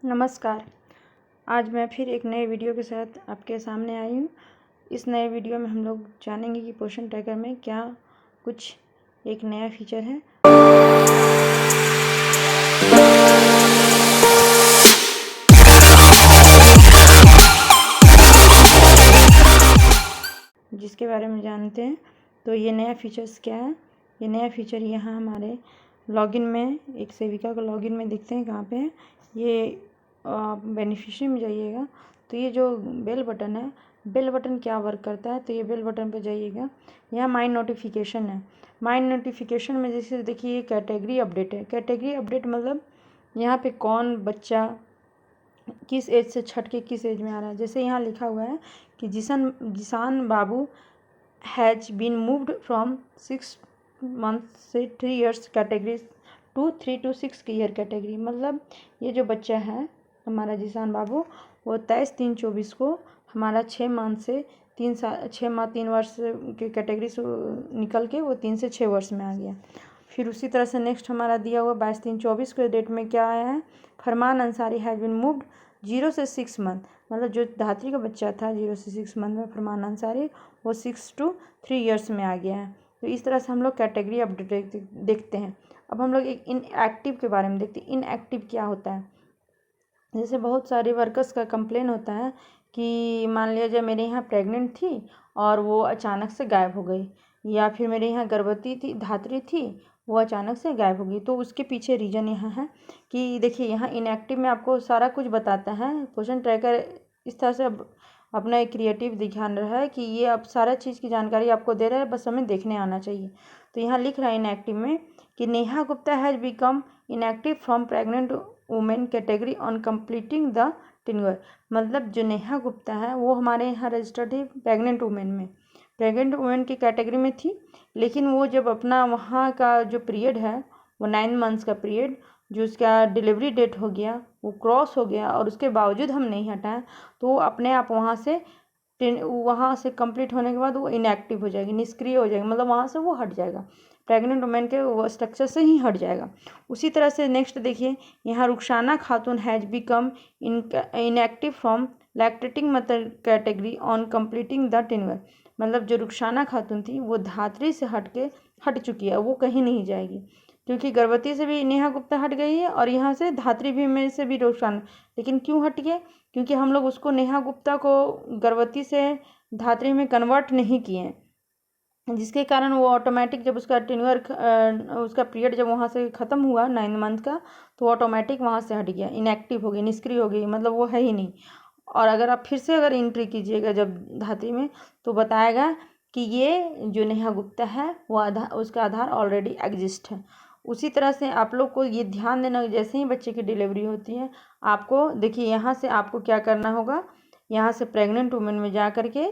नमस्कार। आज मैं फिर एक नए वीडियो के साथ आपके सामने आई हूँ। इस नए वीडियो में हम लोग जानेंगे कि पोषण ट्रैकर में क्या कुछ एक नया फीचर है जिसके बारे में जानते हैं। तो ये नया फीचर्स क्या है? ये नया फीचर यहाँ हमारे लॉगिन में, एक सेविका का लॉगिन में दिखते हैं। कहाँ पे है ये? बेनिफिशियरी में जाइएगा तो ये जो बेल बटन है, बेल बटन क्या वर्क करता है? तो ये बेल बटन पे जाइएगा, यहाँ माई नोटिफिकेशन है। माई नोटिफिकेशन में जैसे देखिए ये कैटेगरी अपडेट है। कैटेगरी अपडेट मतलब यहाँ पे कौन बच्चा किस एज से छट के किस एज में आ रहा है। जैसे यहाँ लिखा हुआ है कि Jisan Babu has been moved from 6 month से 3 years category to 3 to 6 year category. मतलब ये जो बच्चा है हमारा जिसान बाबू, वो 23/3/24 को हमारा 6 मंथ से 6 माह 3 वर्ष के कैटेगरी से निकल के वो 3 से 6 वर्ष में आ गया। फिर उसी तरह से नेक्स्ट हमारा दिया हुआ 22/3/24 के डेट में क्या आया है? फरमान अंसारी हैज़ बीन मूव्ड 0 से 6 मंथ। मतलब जो धात्री का बच्चा था 0 से 6 मंथ में, फरमान अंसारी, वो 6 to 3 ईयर्स में आ गया है। तो इस तरह से हम लोग कैटेगरी अपडेट देखते हैं। अब हम लोग एक इनएक्टिव के बारे में देखते हैं। इनएक्टिव क्या होता है? जैसे बहुत सारे वर्कर्स का कंप्लेन होता है कि मान लिया जाए मेरे यहाँ प्रेग्नेंट थी और वो अचानक से गायब हो गई, या फिर मेरे यहाँ गर्भवती थी, धात्री थी, वो अचानक से गायब हो गई। तो उसके पीछे रीज़न यहाँ है कि देखिए यहाँ इनएक्टिव में आपको सारा कुछ बताता है। पोषण ट्रैकर इस तरह से अपना एक क्रिएटिव दिखा रहा है कि ये अब सारा चीज़ की जानकारी आपको दे रहा है, बस हमें देखने आना चाहिए। तो यहाँ लिख रहा है इनएक्टिव में कि Neha Gupta has become inactive from pregnant women category on completing the tenure. मतलब जो नेहा गुप्ता है वो हमारे यहाँ रजिस्टर्ड थी प्रेग्नेंट वुमेन में, प्रेग्नेंट वुमेन की कैटेगरी में थी। लेकिन वो जब अपना वहाँ का जो पीरियड है वो 9 मंथ्स का पीरियड, जो उसका डिलीवरी डेट हो गया वो क्रॉस हो गया, और उसके बावजूद हम नहीं हटाएं तो वो अपने आप वहाँ से कंप्लीट होने के बाद वो इनएक्टिव हो जाएगी, निष्क्रिय हो जाएगी। मतलब वहाँ से वो हट जाएगा, प्रेग्नेंट वुमेन के वो स्ट्रक्चर से ही हट जाएगा। उसी तरह से नेक्स्ट देखिए यहाँ रुखसाना खातून has become inactive from lactating mother category on completing the tenure. मतलब जो रुखसाना खातून थी वो धात्री से हट चुकी है, वो कहीं नहीं जाएगी, क्योंकि गर्भवती से भी नेहा गुप्ता हट गई है और यहाँ से धात्री भी में से भी रुखसाना। लेकिन क्यों हट गए? क्योंकि हम लोग उसको नेहा गुप्ता को गर्भवती से धात्री में कन्वर्ट नहीं किए, जिसके कारण वो ऑटोमेटिक जब उसका टेन्योर उसका पीरियड जब वहाँ से ख़त्म हुआ 9 मंथ का, तो ऑटोमेटिक वहाँ से हट गया, इनएक्टिव हो गई, निष्क्रिय हो गई, मतलब वो है ही नहीं। और अगर आप फिर से अगर एंट्री कीजिएगा जब धात्री में, तो बताएगा कि ये जो नेहा गुप्ता है वो उसका आधार ऑलरेडी एग्जिस्ट है। उसी तरह से आप लोग को ये ध्यान देना, जैसे ही बच्चे की डिलीवरी होती है आपको देखिए यहाँ से आपको क्या करना होगा। यहाँ से प्रेग्नेंट वुमेन में जा कर के,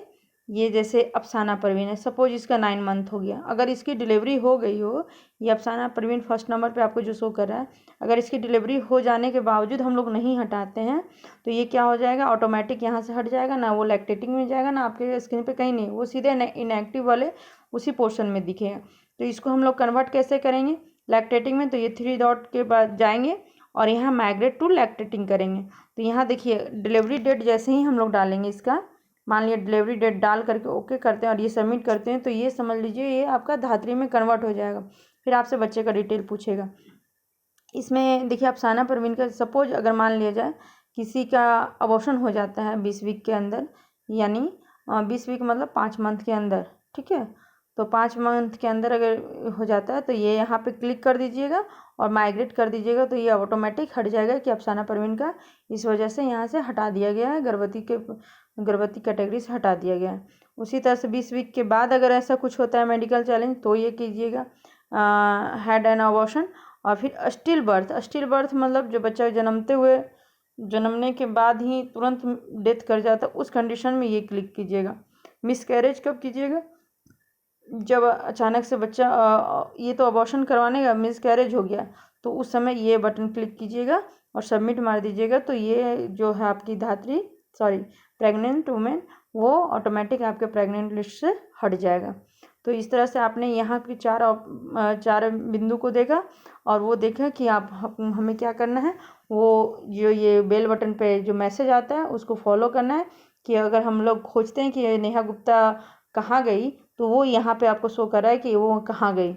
ये जैसे अफसाना परवीन है, सपोज इसका 9 मंथ हो गया, अगर इसकी डिलीवरी हो गई हो, ये अफसाना परवीन फर्स्ट नंबर पे आपको जो शो कर रहा है, अगर इसकी डिलीवरी हो जाने के बावजूद हम लोग नहीं हटाते हैं तो ये क्या हो जाएगा? ऑटोमेटिक यहाँ से हट जाएगा, ना वो लैक्टेटिंग में जाएगा, ना आपके स्क्रीन पे कहीं नहीं, वो सीधे इनएक्टिव वाले उसी पोर्शन में दिखेगा। तो इसको हम लोग कन्वर्ट कैसे करेंगे लैक्टेटिंग में? तो ये 3 डॉट के बाद जाएंगे और यहाँ माइग्रेट टू लैक्टेटिंग करेंगे। तो यहाँ देखिए डिलीवरी डेट जैसे ही हम लोग डालेंगे, इसका मान लिया डिलीवरी डेट डाल करके ओके करते हैं और ये सबमिट करते हैं, तो ये समझ लीजिए ये आपका धात्री में कन्वर्ट हो जाएगा। फिर आपसे बच्चे का डिटेल पूछेगा। इसमें देखिए अफसाना परवीन का सपोज अगर मान लिया जाए किसी का अबॉर्शन हो जाता है 20 वीक के अंदर, यानी 20 वीक मतलब 5 मंथ के अंदर, ठीक है। तो 5 मंथ के अंदर अगर हो जाता है तो ये यहाँ पे क्लिक कर दीजिएगा और माइग्रेट कर दीजिएगा, तो ये ऑटोमेटिक हट जाएगा कि अफसाना परवीन का इस वजह से यहाँ से हटा दिया गया है, गर्भवती कैटेगरी से हटा दिया गया है। उसी तरह से 20 वीक के बाद अगर ऐसा कुछ होता है मेडिकल चैलेंज, तो ये कीजिएगा हैड एन अबॉर्शन। और फिर स्टिल बर्थ मतलब जो बच्चा जन्मने के बाद ही तुरंत डेथ कर जाता है, उस कंडीशन में ये क्लिक कीजिएगा। मिसकैरेज कब कीजिएगा? जब अचानक से बच्चा ये तो अबॉर्शन करवाने का मिसकैरेज हो गया, तो उस समय ये बटन क्लिक कीजिएगा और सबमिट मार दीजिएगा। तो ये जो है आपकी प्रेग्नेंट वुमेन, वो ऑटोमेटिक आपके प्रेग्नेंट लिस्ट से हट जाएगा। तो इस तरह से आपने यहाँ की चार बिंदु को देखा और वो देखा कि आप हमें क्या करना है, वो जो ये बेल बटन पे जो मैसेज आता है उसको फॉलो करना है कि अगर हम लोग खोजते हैं कि नेहा गुप्ता कहाँ गई तो वो यहाँ पे आपको शो कर रहा है कि वो कहाँ गई।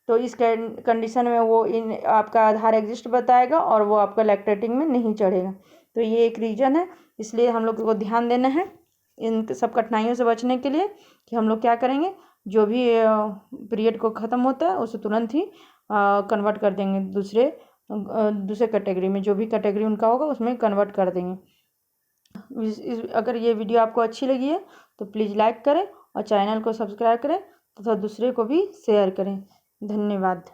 तो इस कंडीशन में वो आपका आधार एग्जिस्ट बताएगा और वो आपका लैक्टेटिंग में नहीं चढ़ेगा। तो ये एक रीज़न है, इसलिए हम लोग को ध्यान देना है इन सब कठिनाइयों से बचने के लिए कि हम लोग क्या करेंगे, जो भी पीरियड को ख़त्म होता है उसे तुरंत ही कन्वर्ट कर देंगे दूसरे कैटेगरी में, जो भी कैटेगरी उनका होगा उसमें कन्वर्ट कर देंगे। अगर ये वीडियो आपको अच्छी लगी है तो प्लीज़ लाइक करें और चैनल को सब्सक्राइब करें तथा दूसरे को भी शेयर करें। धन्यवाद।